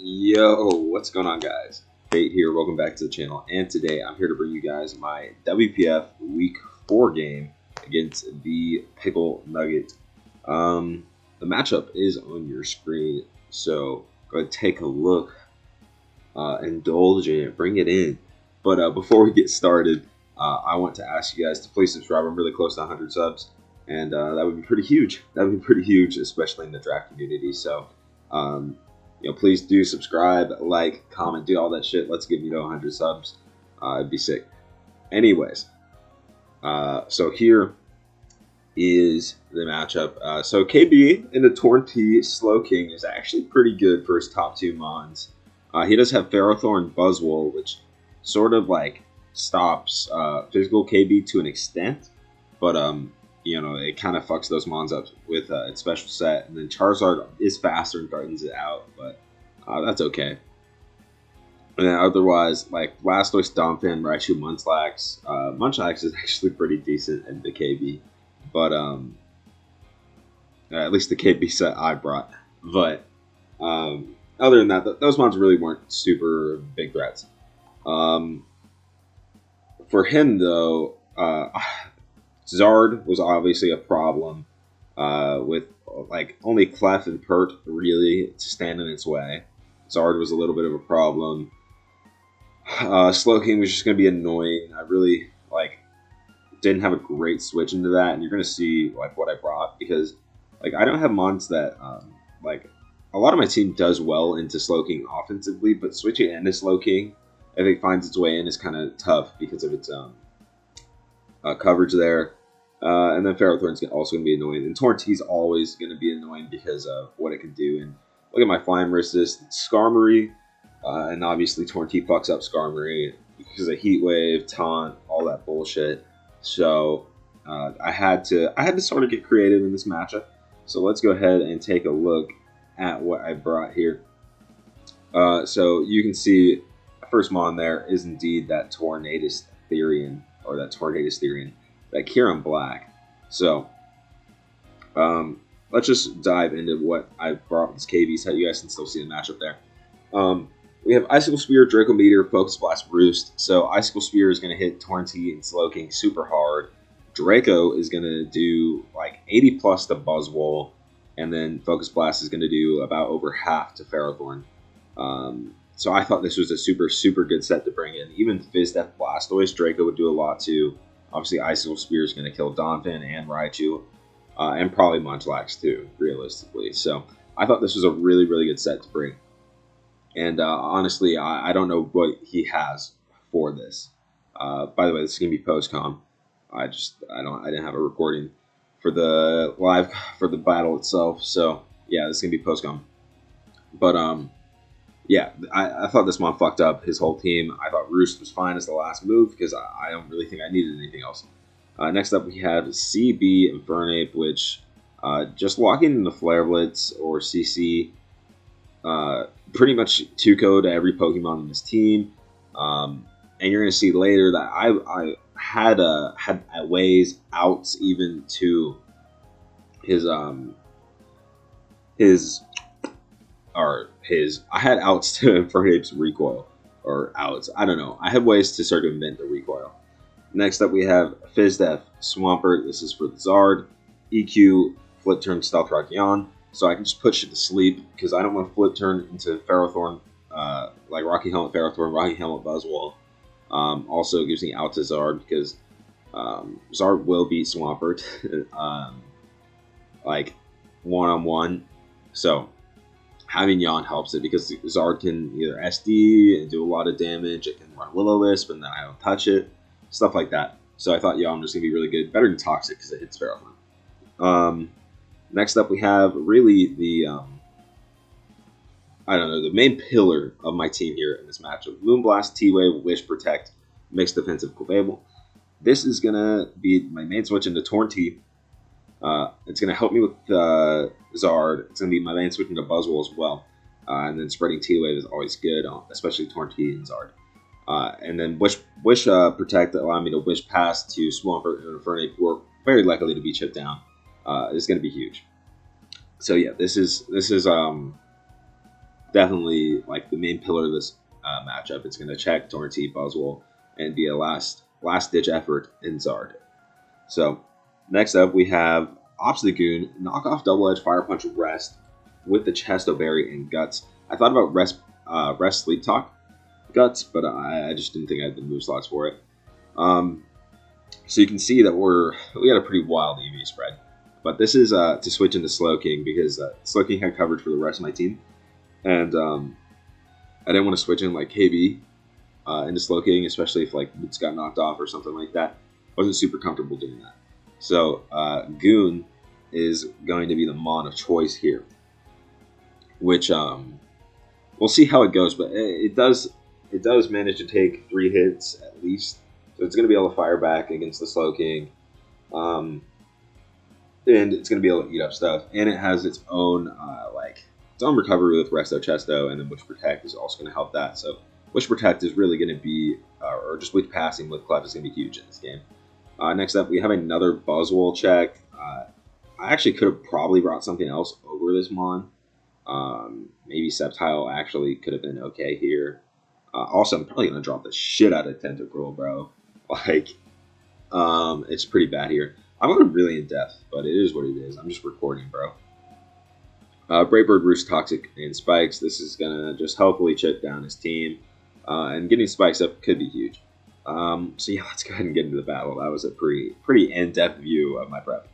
Yo, what's going on, guys? Fate here, welcome back to the channel, and today I'm here to bring you guys my WPF Week 4 game against the Pickle Nugget. The matchup is on your screen, so go ahead and take a look, indulge in it, bring it in. But before we get started, I want to ask you guys to please subscribe. I'm really close to 100 subs, and that would be pretty huge. That would be pretty huge, especially in the draft community, so please do subscribe, like, comment, do all that shit. Let's get 100 subs. It'd be sick. Anyways, so here is the matchup. So KB in the Torn T Slow King is actually pretty good for his top two mons. He does have Ferrothorn Buzzwole, which sort of like stops physical KB to an extent, but it kind of fucks those mons up with its special set. And then Charizard is faster and gardens it out, but that's okay. And then otherwise, like Blastoise, Donphan, Raichu, Munchlax. Munchlax is actually pretty decent in the KB, but at least the KB set I brought. But other than that, those mons really weren't super big threats. For him, though, Zard was obviously a problem with like only Clef and Pert really to stand in its way. Zard was a little bit of a problem. Slowking was just going to be annoying. I really didn't have a great switch into that, and you're going to see what I brought, because I don't have mons that a lot of my team does well into Slowking offensively, but switching into Slowking I think finds its way in is kind of tough because of its coverage there. And then Ferrothorn's also going to be annoying. And Torn T's always going to be annoying because of what it can do. And look at my Flying Resist, Skarmory, and obviously Torn T fucks up Skarmory because of Heat Wave, Taunt, all that bullshit. So I had to sort of get creative in this matchup. So let's go ahead and take a look at what I brought here. So you can see first mon there is indeed that Tornadus Therian, that Kieran Black. So let's just dive into what I brought this KB set. You guys can still see the matchup there. We have Icicle Spear, Draco Meteor, Focus Blast, Roost. So Icicle Spear is going to hit Torn T and Slowking super hard. Draco is going to do 80 plus to Buzzwole, and then Focus Blast is going to do about over half to Ferrothorn. So I thought this was a super, super good set to bring in. Even Fizdef Blastoise, Draco would do a lot too. Obviously, Icicle Spear is going to kill Donphan and Raichu, and probably Munchlax too, realistically. So I thought this was a really, really good set to bring. And honestly, I don't know what he has for this. By the way, this is going to be post-com. I didn't have a recording for the battle itself. So yeah, this is going to be post-com. But yeah, I thought this mon fucked up his whole team. I thought Roost was fine as the last move because I don't really think I needed anything else. Next up, we have CB Infernape, which just locking in the Flare Blitz or CC, pretty much 2-code to every Pokemon in this team. And you're going to see later that I had ways outs even to I had outs to Infernape's recoil, or outs, I don't know. I had ways to circumvent the recoil. Next up we have Fizdef Swampert. This is for the Zard. EQ, Flip Turn, Stealth Rock Yawn. So I can just push it to sleep because I don't want to Flip Turn into Ferrothorn, like Rocky Helmet Ferrothorn, Rocky Helmet Buzzwole. Also gives me out to Zard because Zard will beat Swampert one-on-one. So having Yawn helps it because Zard can either SD and do a lot of damage. It can run Will-O-Wisp and then I don't touch it. Stuff like that. So I thought Yawn was going to be really good. Better than Toxic because it hits Ferrothorn. Next up we have really the, the main pillar of my team here in this matchup. Moonblast, T-Wave, Wish, Protect, Mixed Defensive Clefable. This is going to be my main switch into Torn T. It's going to help me with Zard. It's going to be my main switch into Buzzwole as well. And then spreading T-Wave is always good, especially Torn T and Zard. And then Wish Protect allow me to Wish Pass to Swampert and Infernape, who are very likely to be chipped down. Is going to be huge. So yeah, this is definitely like the main pillar of this matchup. It's going to check Torrentine, Buzzwole, and be a last ditch effort in Zard. So next up we have opposite Goon, knock off Double Edge, Fire Punch, Rest with the Chesto Berry and Guts. I thought about Rest Sleep Talk Guts, but I just didn't think I had the move slots for it. So you can see that we had a pretty wild EV spread. But this is to switch into Slowking because Slowking had coverage for the rest of my team. And I didn't want to switch in like KB into Slowking, especially if like Boots got knocked off or something like that. Wasn't super comfortable doing that. So Goon is going to be the Mon of choice here. Which we'll see how it goes, but it does manage to take 3 hits at least. So it's going to be able to fire back against the Slowking. And it's going to be able to eat up stuff. And it has its own its own recovery with Resto Chesto, and then Wish Protect is also going to help that. So Wish Protect is really going to be, or just Wish Passing with Clef is going to be huge in this game. Next up, we have another Buzzwole check. I actually could have probably brought something else over this Mon. Maybe Sceptile actually could have been okay here. Also, I'm probably going to drop the shit out of Tentacruel, bro. It's pretty bad here. I'm going really in depth, but it is what it is. I'm just recording, bro. Brightbird, Roost, Toxic, and Spikes. This is going to just hopefully chip down his team. And getting Spikes up could be huge. So yeah, let's go ahead and get into the battle. That was a pretty in-depth view of my prep.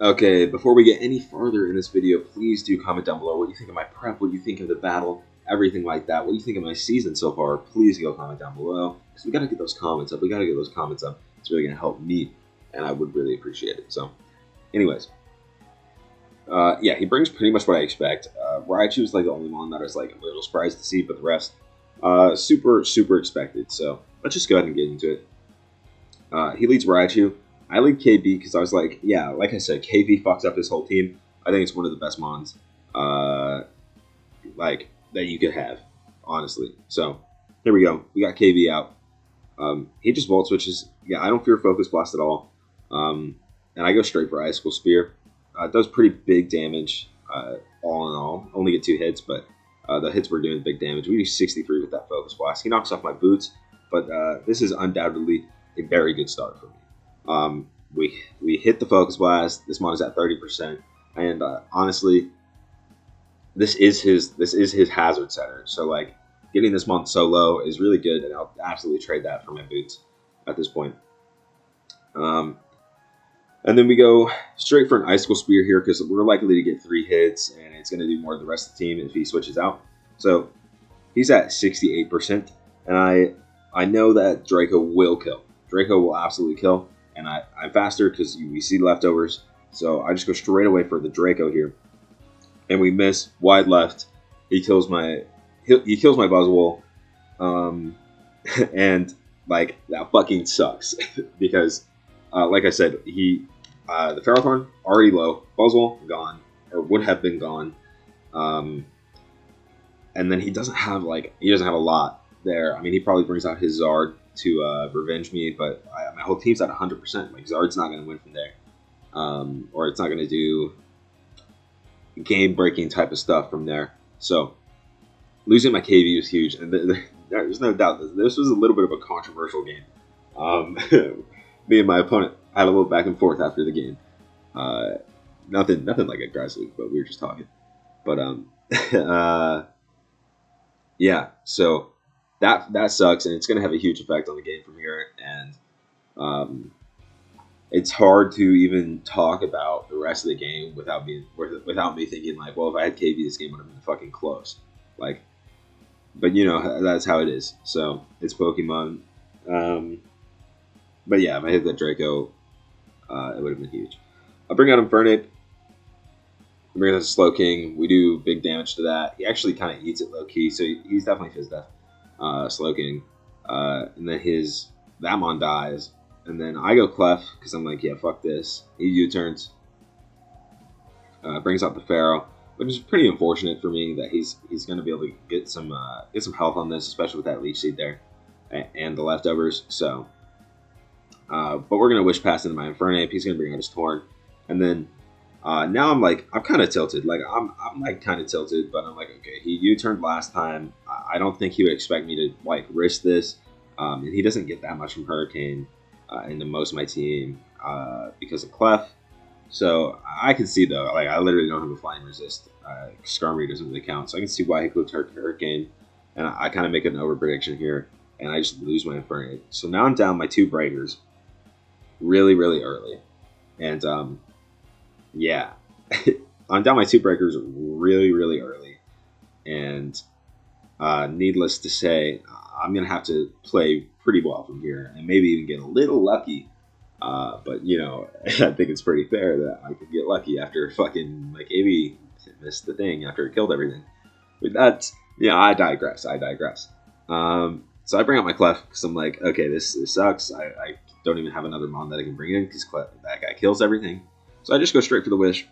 Okay, before we get any further in this video, please do comment down below what you think of my prep, what you think of the battle, everything like that. What do you think of my season so far? Please go comment down below, because we got to get those comments up. It's really going to help me, and I would really appreciate it. So, anyways. Yeah, he brings pretty much what I expect. Raichu is like the only one that I was like a little surprised to see, but the rest, super expected. So, let's just go ahead and get into it. He leads Raichu. I lead KB because I was like, yeah, like I said, KB fucks up his whole team. I think it's one of the best Mons, that you could have, honestly. So, here we go. We got KB out. He just Volt Switches. Yeah, I don't fear Focus Blast at all. And I go straight for Icicle Spear. It does pretty big damage, all in all. Only get 2 hits, but the hits were doing big damage. We do 63 with that Focus Blast. He knocks off my boots, but this is undoubtedly a very good start for me. We hit the Focus Blast. This Mon is at 30%, and honestly, this is his hazard setter. So like getting this Mon so low is really good, and I'll absolutely trade that for my boots at this point. And then we go straight for an Icicle Spear here because we're likely to get 3 hits, and it's going to do more than the rest of the team if he switches out. So he's at 68%, and I know that Draco will kill. Draco will absolutely kill, and I'm faster because we see leftovers. So I just go straight away for the Draco here, and we miss wide left. He kills my Buzzwole, and like that fucking sucks because. Like I said, the Ferrothorn already low, Buzzwole gone, or would have been gone, and then he doesn't have a lot there. I mean, he probably brings out his Zard to revenge me, but my whole team's at 100%. Like Zard's not going to win from there, or it's not going to do game-breaking type of stuff from there. So losing my KV was huge, and there's no doubt that this was a little bit of a controversial game. Me and my opponent had a little back and forth after the game. Nothing like aggressive, but we were just talking. But yeah. So that sucks, and it's gonna have a huge effect on the game from here. And it's hard to even talk about the rest of the game without me thinking like, well, if I had KB, this game would have been fucking close. Like, but you know that's how it is. So it's Pokemon. But yeah, if I hit that Draco, it would have been huge. I bring out Infernape. I bring out Slowking. We do big damage to that. He actually kind of eats it low key, so he's definitely Fizz Death. Slowking. And then that Mon dies. And then I go Clef, because I'm like, yeah, fuck this. He U-turns. Brings out the Pharaoh, which is pretty unfortunate for me that he's going to be able to get some health on this, especially with that Leech Seed there. And the leftovers, so... but we're going to Wish Pass into my Infernape. He's going to bring out his Torn. And then Now I'm kind of tilted. Like I'm like kind of tilted, but I'm like, okay, he U-turned last time. I don't think he would expect me to like risk this. And he doesn't get that much from Hurricane into most of my team because of Clef. So I can see though, like I literally don't have a flying resist. Skarmory doesn't really count, so I can see why he clicked Hurricane, and I kind of make an over prediction here, and I just lose my Infernape. So now I'm down my 2 breakers, really really early, and yeah, I'm down my 2 breakers really really early, and needless to say, I'm gonna have to play pretty well from here, and maybe even get a little lucky. But you know, I think it's pretty fair that I could get lucky after fucking like AB missed the thing after it killed everything. But that's I digress. So I bring out my Clef because I'm like, okay, this sucks. I don't even have another mon that I can bring in because that guy kills everything. So I just go straight for the wish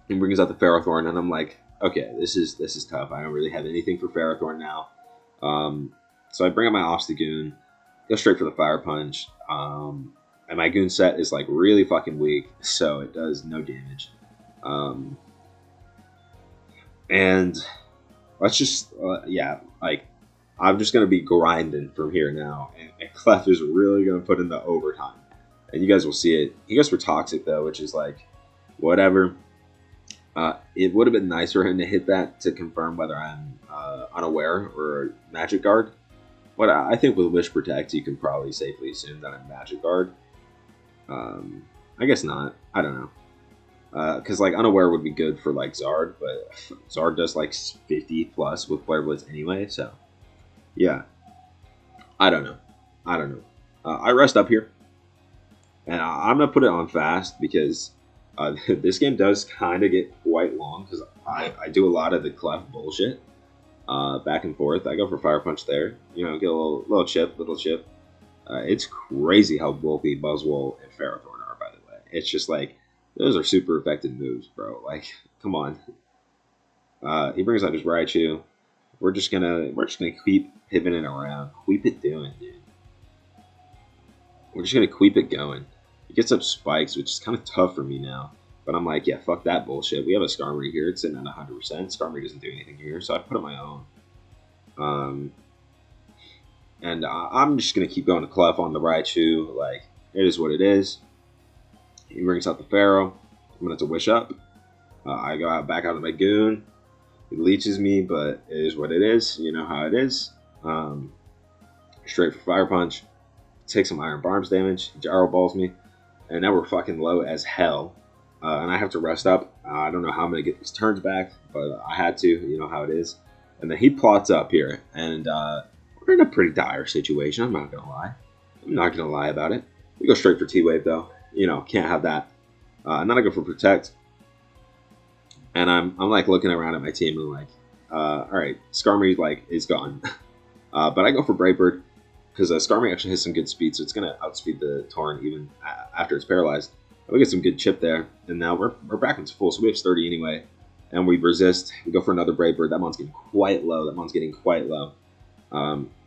and brings out the Ferrothorn, and I'm like, okay, this is tough. I don't really have anything for Ferrothorn now. So I bring out my Obstagoon, go straight for the Fire Punch. And my Goon set is like really fucking weak, so it does no damage. And let's just, like I'm just gonna be grinding from here now. And Clef is really gonna put in the overtime, and you guys will see it. He goes for Toxic though, which is like whatever. It would have been nice for him to hit that to confirm whether I'm unaware or Magic Guard. But I think with Wish Protect, you can probably safely assume that I'm Magic Guard. I guess not. I don't know. Because like Unaware would be good for like Zard, but Zard does like 50 plus with Flare Blitz anyway. So yeah, I don't know. I rest up here, and I'm gonna put it on fast because this game does kind of get quite long because I do a lot of the Clef bullshit back and forth. I go for Fire Punch there. You know, get a little chip. It's crazy how bulky Buzzwole and Ferrothorn are, by the way. It's just like, those are super effective moves, bro. Like, come on. He brings out his Raichu. We're just gonna keep pivoting around. Keep it doing, dude. We're just gonna keep it going. He gets up spikes, which is kind of tough for me now. But I'm like, yeah, fuck that bullshit. We have a Skarmory here. It's sitting at 100%. Skarmory doesn't do anything here, so I put up my own. And I'm just going to keep going to Clef on the Raichu. Like, it is what it is. He brings out the Pharaoh. I'm going to have to wish up. I go back out of my Goon. He leeches me, but it is what it is. You know how it is. Straight for Fire Punch. Take some Iron Barms damage. Gyro Balls me. And now we're fucking low as hell. And I have to rest up. I don't know how I'm going to get these turns back, but I had to. You know how it is. And then he plots up here. And we're in a pretty dire situation. I'm not going to lie about it. We go straight for T-Wave, though. You know, can't have that. And then I go for Protect. And I'm like looking around at my team and I'm like, all right, Skarmory like is gone. But I go for Brave Bird because Skarmory actually has some good speed, so it's going to outspeed the Torn even after it's paralyzed. And we get some good chip there, and now we're back into full, so we have 30 anyway. And we resist. We go for another Brave Bird. That mon's getting quite low.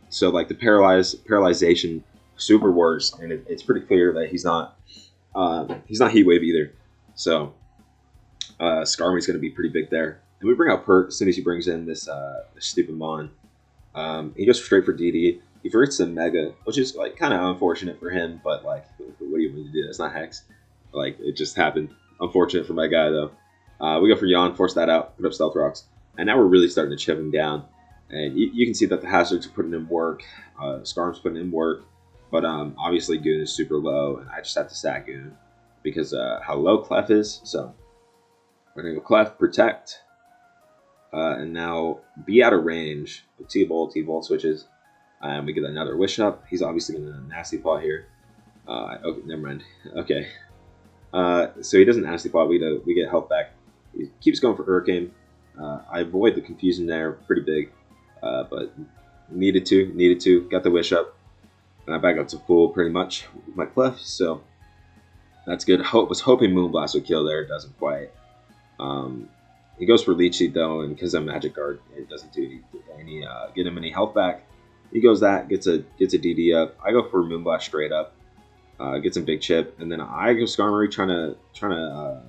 So like the paralyzation super works, and it's pretty clear that he's not Heat Wave either. So Skarmory's going to be pretty big there. And we bring out Pert as soon as he brings in this stupid Mon. He goes straight for DD. He forgets the Mega, which is like kind of unfortunate for him, but like, what do you want to do? It's not Hex. Like, it just happened. Unfortunate for my guy, though. We go for Yawn, force that out, put up Stealth Rocks. And now we're really starting to chip him down. And you can see that the Hazards are putting in work. Skarm's putting in work. But obviously Goon is super low, and I just have to stack Goon because how low Clef is. So we're going to go Clef, Protect. And now be out of range with T-Bolt switches. And we get another Wish Up. He's obviously going to Nasty Paw here. Okay, never mind. Okay. So he doesn't Nasty Paw. We get health back. He keeps going for Hurricane. I avoid the confusion there pretty big. But needed to. Got the Wish Up. And I back up to full pretty much with my Clef. So that's good. Was hoping Moonblast would kill there. It doesn't quite. He goes for Leech Seed though, and because I'm Magic Guard, it doesn't do any get him any health back. He goes that, gets a DD up. I go for Moonblast straight up, get some big chip, and then I go Skarmory trying to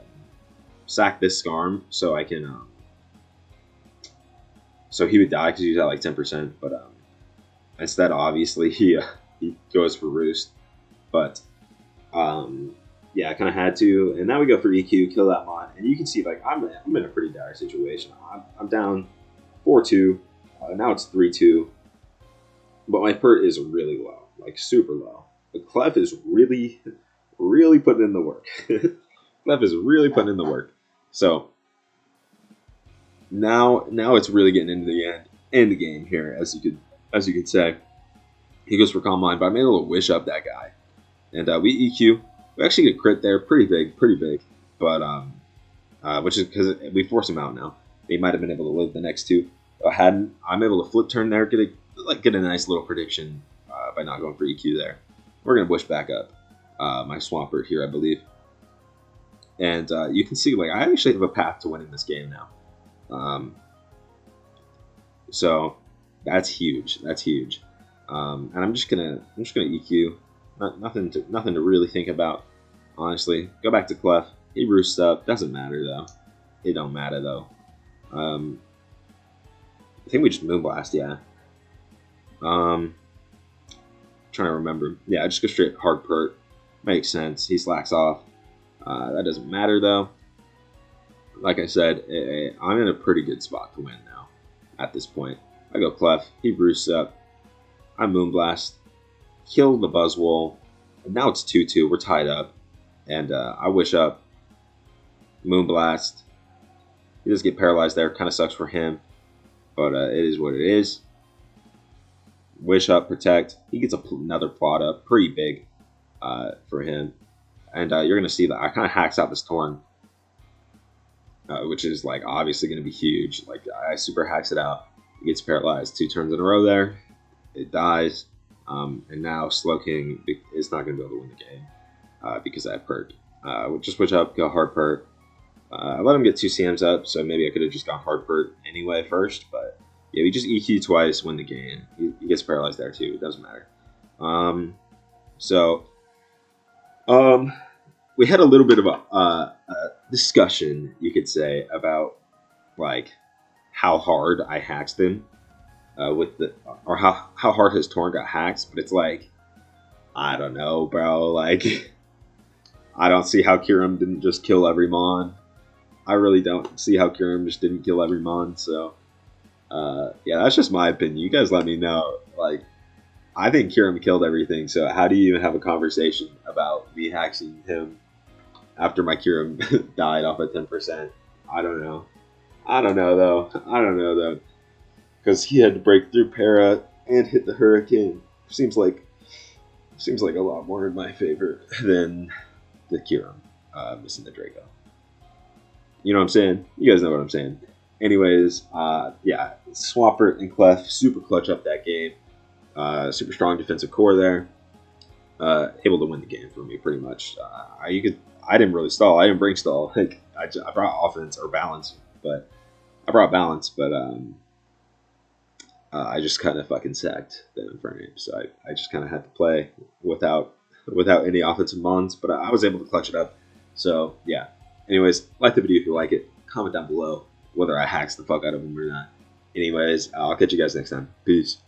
sack this Scarm so I can. So he would die because he was at like 10%, but instead, obviously, he goes for Roost. But yeah, I kind of had to, and now we go for EQ, kill that Mon, and you can see like I'm in a pretty dire situation. I'm down 4-2. Now it's 3-2, but my pert is really low, like super low. But Clef is really putting in the work. Clef is really putting in the work. So now it's really getting into the end game here, as you could say. He goes for Calm Mind, but I'm able to wish up that guy, and we EQ. We actually get crit there, pretty big, but which is because we force him out now. He might have been able to live the next two. If I hadn't, I'm able to flip turn there, get a nice little prediction by not going for EQ there. We're gonna wish back up my Swampert here, I believe, and you can see like I actually have a path to winning this game now. So that's huge. And I'm just gonna EQ. Nothing to really think about, honestly. Go back to Clef. He roosts up. Doesn't matter though. It don't matter though. I think we just Moonblast. Yeah. Trying to remember. Yeah, I just go straight hard pert. Makes sense. He slacks off. That doesn't matter though. Like I said, I'm in a pretty good spot to win now. At this point, I go Clef. He roosts up. I Moonblast. Kill the Buzzwole, and now it's 2-2. We're tied up, and I wish up. Moonblast. He does get paralyzed there. Kind of sucks for him, but it is what it is. Wish up, protect. He gets another plot up, pretty big for him, and you're gonna see that I kind of hacks out this Torn, which is like obviously gonna be huge. Like I super hacks it out. He gets paralyzed 2 turns in a row there. It dies. And now Slowking is not going to be able to win the game because I have Pert. We'll just switch up, go Hard Pert. I let him get 2 CMs up, so maybe I could have just gone Hard Pert anyway first. But yeah, we just EQ twice, win the game. He gets paralyzed there too. It doesn't matter. We had a little bit of a discussion, you could say, about like how hard I hacked him. Or how hard his Torn got hacked, but it's like, I don't know, bro. Like, I don't see how Kyurem didn't just kill every Mon. I really don't see how Kyurem just didn't kill every Mon. So, yeah, that's just my opinion. You guys let me know. Like, I think Kyurem killed everything. So, how do you even have a conversation about me hacking him after my Kyurem died off at 10%? I don't know. I don't know though. Because he had to break through Para and hit the Hurricane. Seems like a lot more in my favor than the Kyurem missing the Draco. You know what I'm saying? You guys know what I'm saying. Anyways, yeah, Swampert and Clef super clutch up that game. Super strong defensive core there. Able to win the game for me pretty much. I didn't really stall. I didn't bring stall. Like I brought offense or balance, but I just kind of fucking sacked them for him. So I just kind of had to play without any offensive mons, but I was able to clutch it up. So, yeah. Anyways, like the video if you like it. Comment down below whether I hacks the fuck out of him or not. Anyways, I'll catch you guys next time. Peace.